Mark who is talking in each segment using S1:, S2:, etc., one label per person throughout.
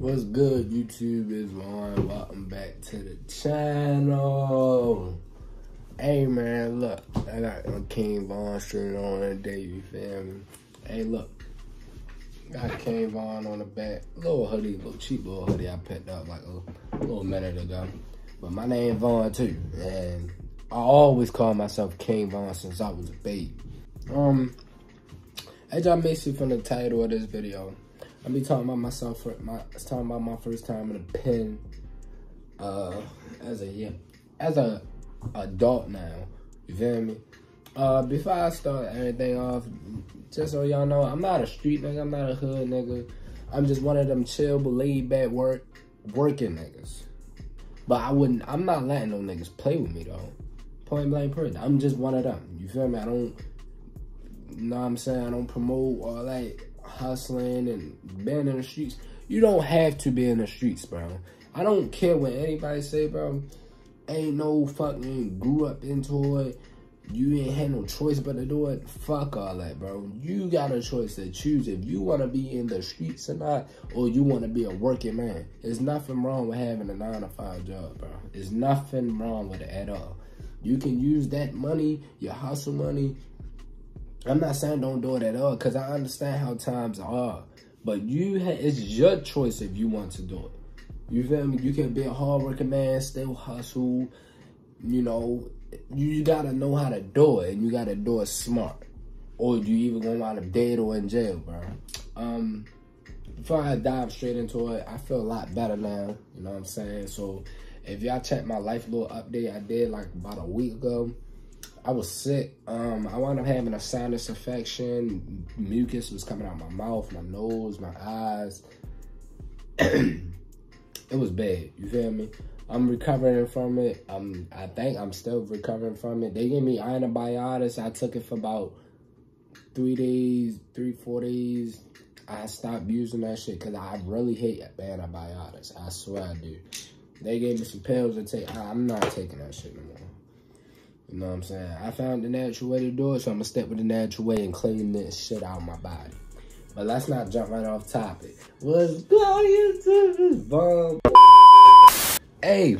S1: What's good, YouTube? It's Vaughn. Welcome back to the channel. Hey, man, look. I got King Vaughn shirt on today, you feel me? Hey, look. Got King Vaughn on the back. Little hoodie, cheap little hoodie I picked up like a little minute ago. But my name Vaughn, too. And I always call myself King Vaughn since I was a baby. As y'all may see from the title of this video, I be talking about myself talking about my first time in a pen as a adult now. You feel me? Before I start everything off, just so y'all know, I'm not a street nigga, I'm not a hood nigga. I'm just one of them chill but laid back working niggas. But I'm not letting no niggas play with me though. Point blank period. I'm just one of them. You feel me? I don't, you know what I'm saying? I don't promote all that hustling and being in the streets. You don't have to be in the streets, bro. I don't care what anybody say, bro. Ain't no fucking grew up into it. You ain't had no choice but to do it. Fuck all that, bro. You got a choice to choose if you want to be in the streets or not, or you want to be a working man. There's nothing wrong with having a 9-to-5 job, bro. There's nothing wrong with it at all. You can use that money, your hustle money. I'm not saying don't do it at all, because I understand how times are. But it's your choice if you want to do it. You feel me? You can be a hard-working man, still hustle. You know, you got to know how to do it, and you got to do it smart. Or you either going to wind up dead or in jail, bro. Before I dive straight into it, I feel a lot better now. You know what I'm saying? So, if y'all check my life little update I did like about a week ago, I was sick. I wound up having a sinus infection. Mucus was coming out my mouth, my nose, my eyes. It was bad. You feel me? I'm recovering from it. I think I'm still recovering from it. They gave me antibiotics. I took it for about 4 days. I stopped using that shit because I really hate antibiotics. I swear I do. They gave me some pills to take. I'm not taking that shit no more. You know what I'm saying? I found the natural way to do it, so I'm going to step with the natural way and clean this shit out of my body. But let's not jump right off topic. What's going to this bomb? Hey,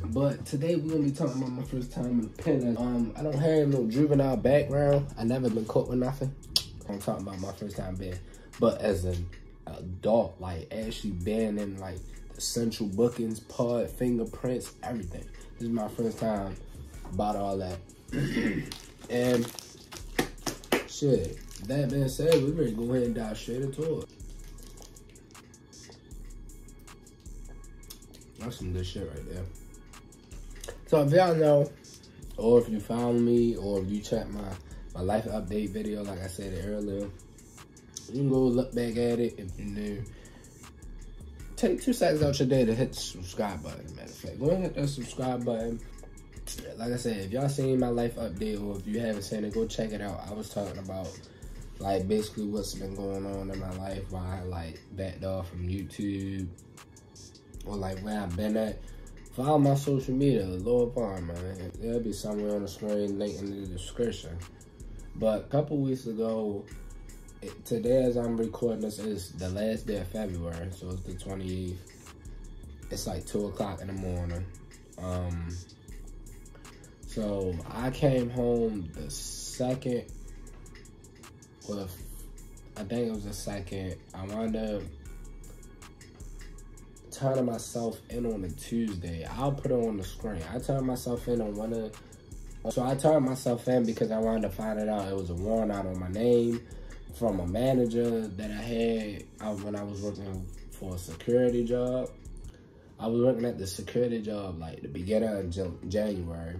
S1: but today we're going to be talking about my first time in the pen. I don't have no juvenile background. I never been caught with nothing. I'm talking about my first time being. But as an adult, like actually being in like the central bookings, pod, fingerprints, everything. This is my first time about all that. And shit, that being said, we're ready to go ahead and dive straight into it. That's some good shit right there. So if y'all know, or if you follow me, or if you check my life update video like I said earlier, you can go look back at it if you're new. Take 2 seconds out your day to hit the subscribe button, matter of fact. Go ahead and hit that subscribe button. Like I said, if y'all seen my life update, or if you haven't seen it, go check it out. I was talking about, like, basically what's been going on in my life, why I, like, backed off from YouTube, or, like, where I've been at. Follow my social media, Lord Vaughn, man. There'll be somewhere on the screen, link in the description. But a couple weeks ago, today as I'm recording this is the last day of February, so it's the 28th. It's like 2 o'clock in the morning. So I came home the second, well, I think it was the second. I wound up turning myself in on a Tuesday. I'll put it on the screen. I turned myself in on so I turned myself in because I wanted to find out it was a warrant out on my name from a manager that I had when I was working for a security job. I was working at the security job like the beginning of January.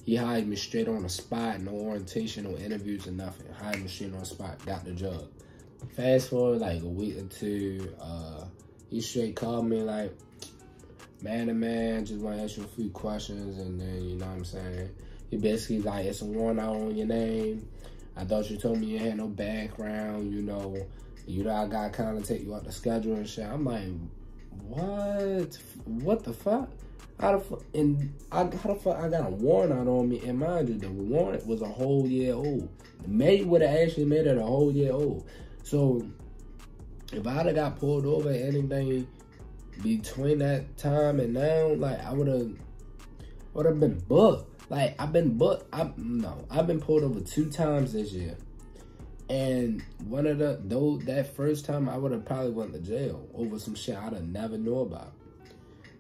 S1: He hired me straight on the spot, no orientation, no interviews or nothing. Hired me straight on the spot, got the job. Fast forward like a week or two, he straight called me like, man to man, just want to ask you a few questions, and then, you know what I'm saying, he basically like, it's a warrant out on your name. I thought you told me you had no background, you know, I got to kind of take you out the schedule and shit. I'm like, what the fuck? How the fuck I got a warrant out on me? And mind you, the warrant was a whole year old. The maid would have actually made it a whole year old. So if I'd have got pulled over anything between that time and now, like I would have been booked. Like I've been booked. I've been pulled over 2 times this year. And that first time I would have probably went to jail over some shit I'd have never knew about.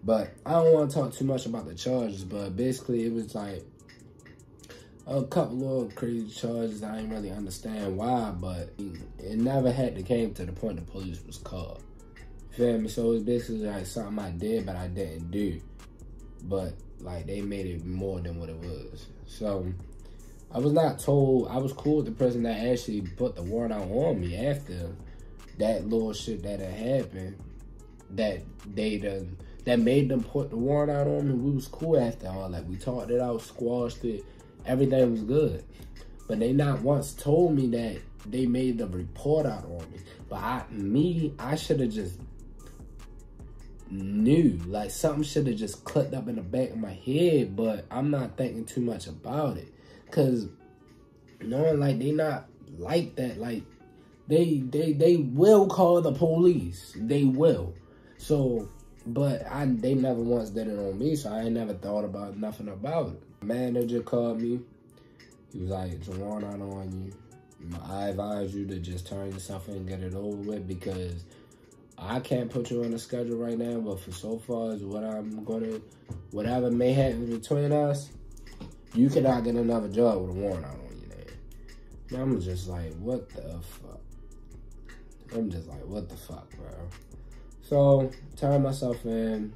S1: But I don't want to talk too much about the charges, but basically it was like a couple little crazy charges. I didn't really understand why, but it never had to came to the point the police was called. You feel me? So it was basically like something I did, but I didn't do. But like they made it more than what it was. So I was not told. I was cool with the person that actually put the warrant out on me after that little shit that had happened. That made them put the warrant out on me. We was cool after all that. We talked it out, squashed it. Everything was good. But they not once told me that they made the report out on me. But I should have just knew. Like something should have just clicked up in the back of my head. But I'm not thinking too much about it. Cause knowing like they not like that. Like they will call the police. They will. So but they never once did it on me, so I ain't never thought about nothing about it. Manager called me. He was like, it's a warrant out on you. I advise you to just turn yourself in and get it over with because I can't put you on the schedule right now, but for so far as whatever may happen between us, you cannot get another job with a warrant out on you, man. And I'm just like, what the fuck? I'm just like, what the fuck, bro? So, turned myself in.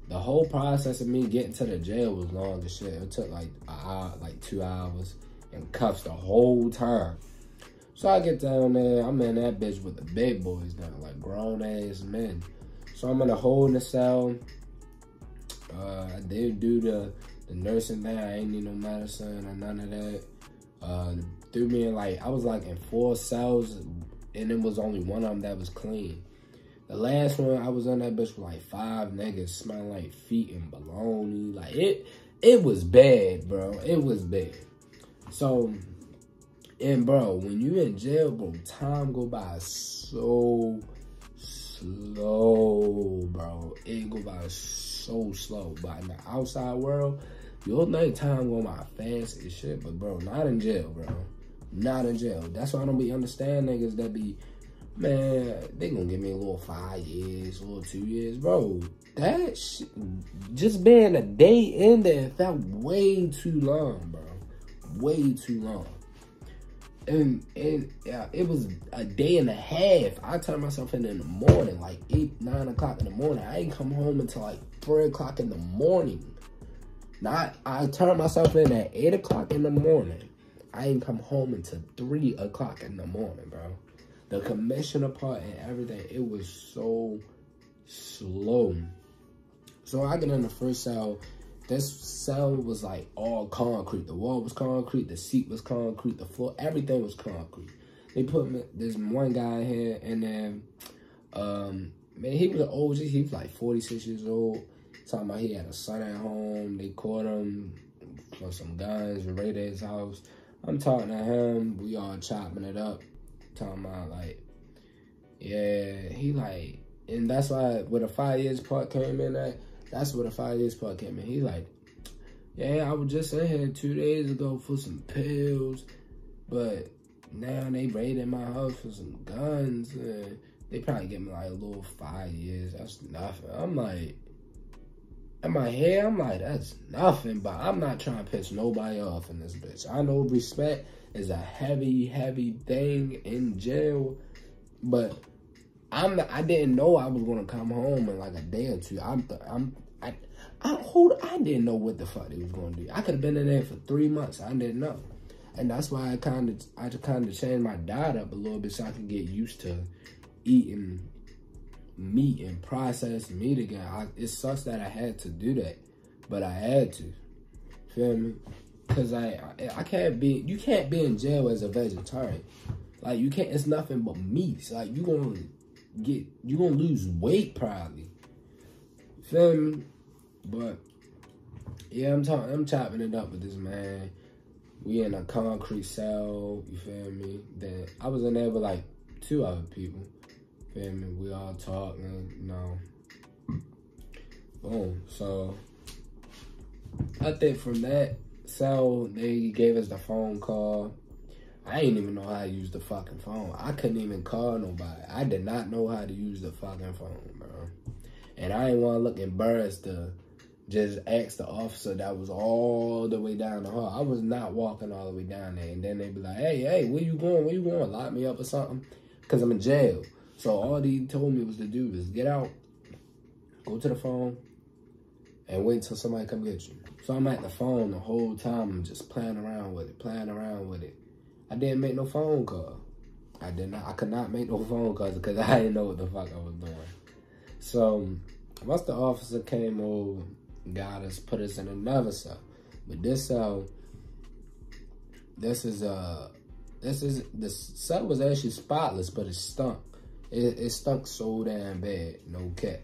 S1: The whole process of me getting to the jail was long as shit. It took like 2 hours and cuffs the whole time. So I get down there, I'm in that bitch with the big boys now, like grown ass men. So I'm in a hole in the cell. I did do the nursing thing. I ain't need no medicine or none of that. Threw me in like, I was like in 4 cells and it was only one of them that was clean. The last one, I was on that bitch with like 5 niggas smelling like feet and bologna. Like, it was bad, bro. It was bad. So, and bro, when you in jail, bro, time go by so slow, bro. It go by so slow. But in the outside world, you'll think time go by fast as shit. But, bro, not in jail, bro. Not in jail. That's why I don't be understand niggas that be, man, they gonna give me a little 5 years, a little 2 years. Bro, that shit, just being a day in there felt way too long, bro. Way too long. And it was a day and a half. I turned myself in the morning, like 8, 9 o'clock in the morning. I ain't come home until like 3 o'clock in the morning. I turned myself in at 8 o'clock in the morning. I ain't come home until 3 o'clock in the morning, bro. The commissioner part and everything, it was so slow. So I get in the first cell. This cell was like all concrete. The wall was concrete. The seat was concrete. The floor, everything was concrete. They put me, this one guy here, and then, man, he was an OG. He was like 46 years old. Talking about he had a son at home. They caught him for some guns, raided his house. I'm talking to him. We all chopping it up. Talking about like, yeah, he like, and that's why where the 5 years part came in at. That's where the 5 years part came in. He like, yeah, I was just in here 2 days ago for some pills, but now they raided my house for some guns, and they probably give me like a little 5 years. That's nothing. I'm like, in my head, I'm like, that's nothing, but I'm not trying to piss nobody off in this bitch. I know respect is a heavy, heavy thing in jail, but I didn't know I was gonna come home in like a day or two. I didn't know what the fuck they was gonna do. I could have been in there for 3 months. I didn't know, and that's why I kind of changed my diet up a little bit so I could get used to eating meat and processed meat again. It sucks that I had to do that, but I had to. Feel me? Cause I can't be. You can't be in jail as a vegetarian. Like you can't. It's nothing but meats. Like you gonna lose weight probably. Feel me? But yeah, I'm chopping it up with this man. We in a concrete cell. You feel me? Then I was in there with like 2 other people. Feel me? We all talking, you know. Boom. So I think from that, so they gave us the phone call. I didn't even know how to use the fucking phone. I couldn't even call nobody. I did not know how to use the fucking phone, bro. And I didn't want to look embarrassed to just ask the officer that was all the way down the hall. I was not walking all the way down there. And then they'd be like, hey, where you going? Where you going? Lock me up or something? Because I'm in jail. So all he told me was to do is get out, go to the phone, and wait until somebody come get you. So I'm at the phone the whole time. I'm just playing around with it. I didn't make no phone call. I could not make no phone calls because I didn't know what the fuck I was doing. So once the officer came over, got us, put us in another cell. But this cell, the cell was actually spotless, but it stunk. It stunk so damn bad, no cap.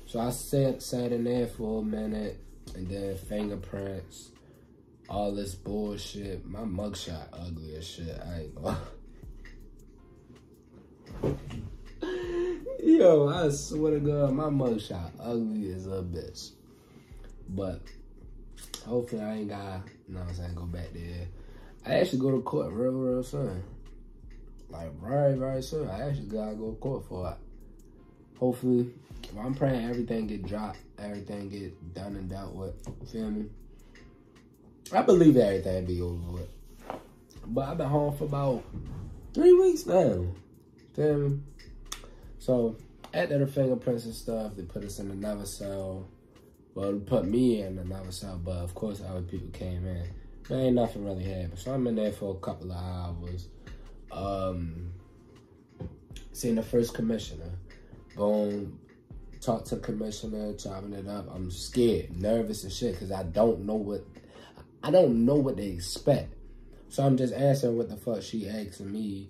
S1: So I sat in there for a minute, and then fingerprints, all this bullshit. My mugshot ugly as shit. I ain't gonna. Yo, I swear to God, my mugshot ugly as a bitch. But hopefully I ain't gotta, you know what I'm saying, go back there. I actually go to court real soon. Like very soon. I actually gotta go to court for it. Hopefully, I'm praying everything get dropped, everything get done and dealt with. Feel me? I believe everything be over with. But I've been home for about 3 weeks now. Feel me? So after the fingerprints and stuff, they put us in another cell. Well, they put me in another cell, but of course other people came in. There ain't nothing really happened. So I'm in there for a couple of hours. Seeing the first commissioner. Boom. Talk to the commissioner, chopping it up. I'm scared, nervous and shit, because I don't know what they expect. So I'm just answering what the fuck she asking me.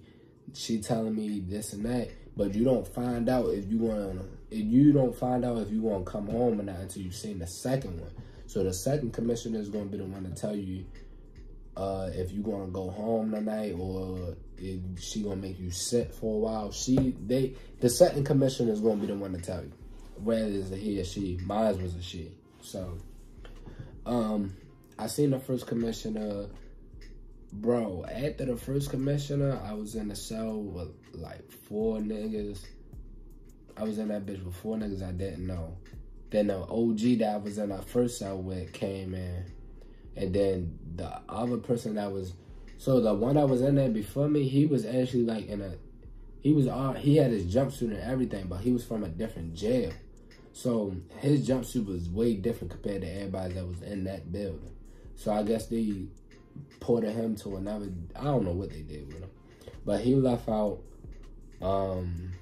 S1: She telling me this and that, but you don't find out if you want to come home or not until you've seen the second one. So the second commissioner is gonna be the one to tell you if you gonna go home tonight or if she gonna make you sit for a while. The second commissioner is gonna be the one to tell you whether it's a he or she. Mine was a she. So I seen the first commissioner. Bro, after the first commissioner, I was in a cell with like 4 niggas. I was in that bitch with 4 niggas I didn't know. Then the OG that I was in that first cell with came in. And then the other person that was, so the one that was in there before me, he was actually like he had his jumpsuit and everything, but he was from a different jail. So his jumpsuit was way different compared to everybody that was in that building. So I guess they ported him to another, I don't know what they did with him. But he left out, boom,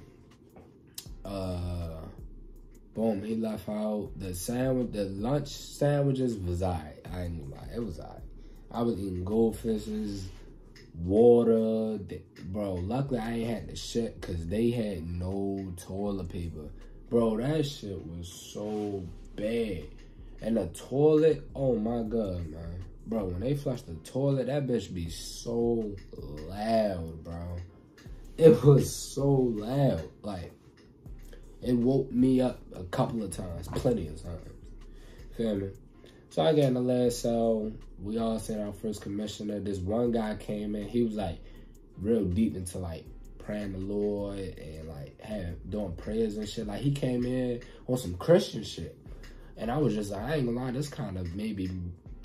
S1: he left out the lunch sandwiches was alright. I ain't gonna lie, it was alright. I was eating goldfishes, water, bro. Luckily I ain't had the shit because they had no toilet paper. Bro, that shit was so bad. And the toilet, oh my God, man. Bro, when they flush the toilet, that bitch be so loud, bro. It was so loud. Like, it woke me up a couple of times, plenty of times. Feel me? So I got in the last cell. We all said our first commissioner. This one guy came in. He was like real deep into like praying the Lord and like doing prayers and shit. Like he came in on some Christian shit. And I was just like, I ain't gonna lie, this kind of maybe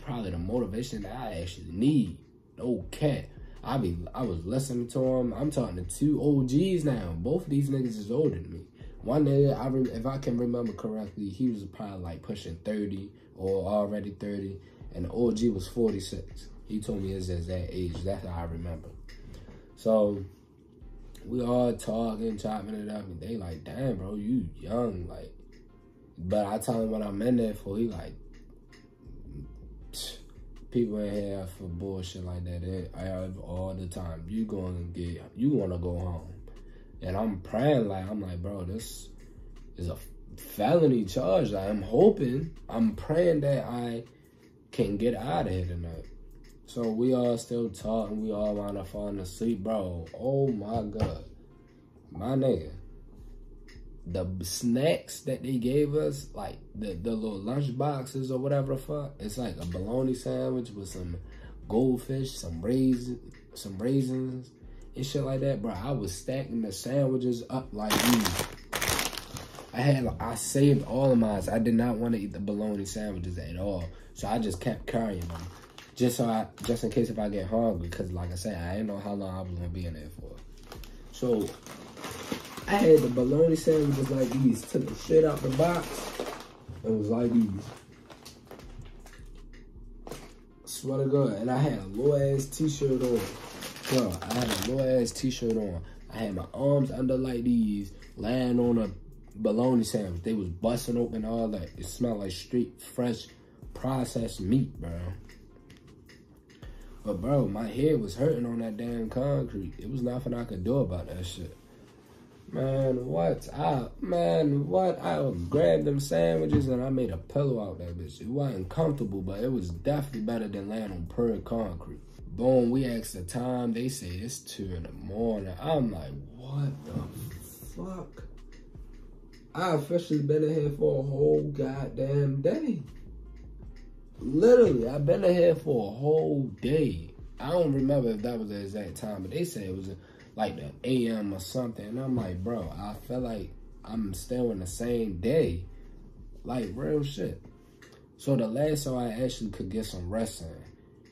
S1: probably the motivation that I actually need. No cat. I was listening to him. I'm talking to 2 OGs now. Both of these niggas is older than me. One nigga, if I can remember correctly, he was probably like pushing 30 or already 30. And the OG was 46. He told me his exact age. That's how I remember. So we all talking, chopping it up. And they like, damn, bro, you young. Like, but I tell him what I'm in there for. He like, people in here for bullshit like that. I have all the time. You gonna go home. And I'm praying I'm like, bro, this is a felony charge. Like, I'm praying that I can get out of here tonight. So we all still talking. We all wind up falling asleep, bro. Oh my God. My nigga. the snacks that they gave us, like the little lunch boxes or whatever the fuck, it's like a bologna sandwich with some goldfish, some raisins and shit like that, bro. I was stacking the sandwiches up like these. I saved all of mine. I did not want to eat the bologna sandwiches at all, so I just kept carrying them, just in case if I get hungry. Cause like I said, I didn't know how long I was gonna be in there for. So I had the bologna sandwiches like these, took it straight out the box. It was like these. Swear to God, and I had a little ass t-shirt on. Bro, I had a little ass t-shirt on. I had my arms under like these, laying on a bologna sandwich. They was busting open all that. It smelled like straight, fresh, processed meat, bro. But bro, my head was hurting on that damn concrete. It was nothing I could do about that shit. Man, what? I grabbed them sandwiches and I made a pillow out that bitch. It wasn't comfortable, but it was definitely better than laying on pure concrete. Boom, we asked the time. They say it's 2 in the morning. I'm like, what the fuck? I officially been in here for a whole goddamn day. Literally, I've been in here for a whole day. I don't remember if that was the exact time, but they said it was like the AM or something. And I'm like, bro, I feel like I'm still in the same day. Like, real shit. So the last time I actually could get some rest in.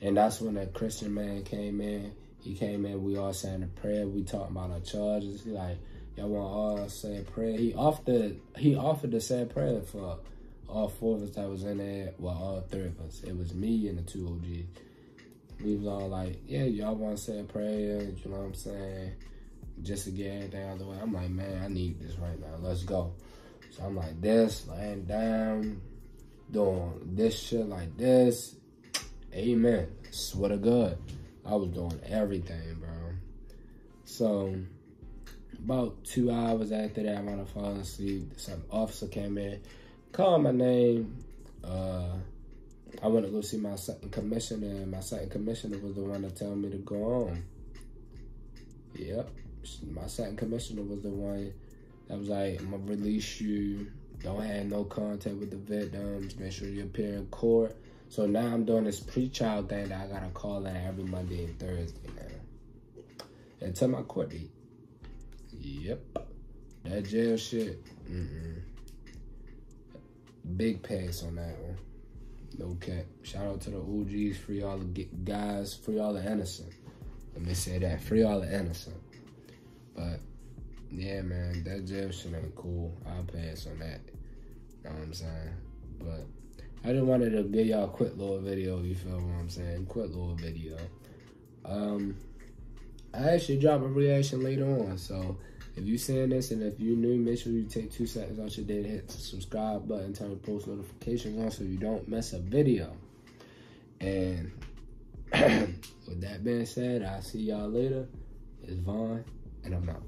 S1: And that's when that Christian man came in. He came in, we all saying a prayer. We talking about our charges. He like, y'all want all say a prayer? He offered to say a prayer for all 4 of us that was in there. Well, all 3 of us. It was me and the 2 OGs. We was all like, yeah, y'all want to say a prayer, you know what I'm saying? Just to get everything out of the way. I'm like, man, I need this right now. Let's go. So I'm like this, laying down, doing this shit like this. Amen. Swear to God. I was doing everything, bro. So about 2 hours after that, I want to fall asleep. Some officer came in, called my name. I went to go see my second commissioner, and my second commissioner was the one that told me to go on. Yep. My second commissioner was the one that was like, I'm going to release you. Don't have no contact with the victims. Make sure you appear in court. So now I'm doing this pre-trial thing that I got to call in every Monday and Thursday now. Until my court date. Yep. That jail shit. Big pass on that one. No cap. Shout out to the OGs. Free all the guys. Free all the innocent. Let me say that. Free all the innocent. But, yeah, man. That jail shit ain't cool. I'll pass on that. Know what I'm saying? But I just wanted to give y'all a quick little video. You feel what I'm saying? Quick little video. I actually drop a reaction later on. So, if you seeing this and if you're new, make sure you take 2 seconds out your day to hit the subscribe button, turn post notifications on so you don't miss a video. And with that being said, I'll see y'all later. It's Vaughn, and I'm out.